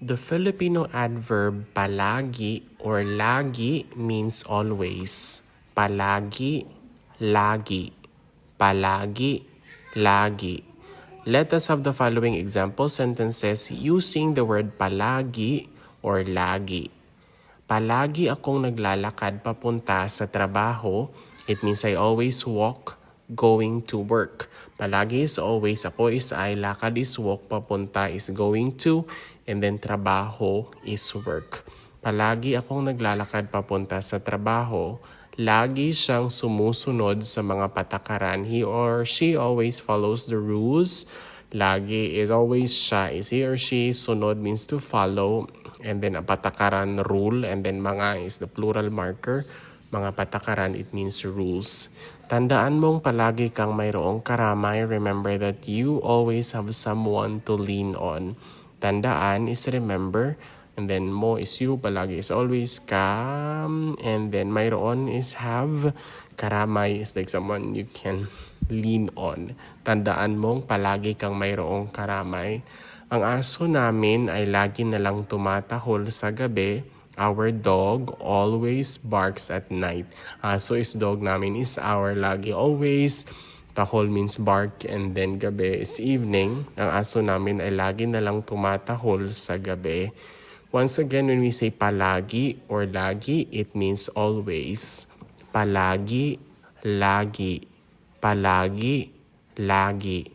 The Filipino adverb palagi or lagi means always. Palagi, lagi. Palagi, lagi. Let us have the following example sentences using the word palagi or lagi. Palagi akong naglalakad papunta sa trabaho. It means I always walk going to work. Palagi is always, ako is I, lakad is walk, papunta is going to, and then trabaho is work. Palagi akong naglalakad papunta sa trabaho. Lagi siyang sumusunod sa mga patakaran. He or she always follows the rules. Lagi is always siya. Is he or she? Sunod means to follow. And then a patakaran, rule. And then mga is the plural marker. Mga patakaran, it means rules. Tandaan mong palagi kang mayroong karamay. Remember that you always have someone to lean on. Tandaan is remember. And then mo is you, palagi is always ka. And then mayroon is have. Karamay is like someone you can lean on. Tandaan mong palagi kang mayroong karamay. Ang aso namin ay lagi na lang tumatahol sa gabi. Our dog always barks at night. Aso is dog namin is our lagi always. Tahol means bark and then gabi is evening. Ang aso namin ay lagi na lang tumatahol sa gabi. Once again, when we say palagi or lagi, it means always. Palagi, lagi. Palagi, lagi.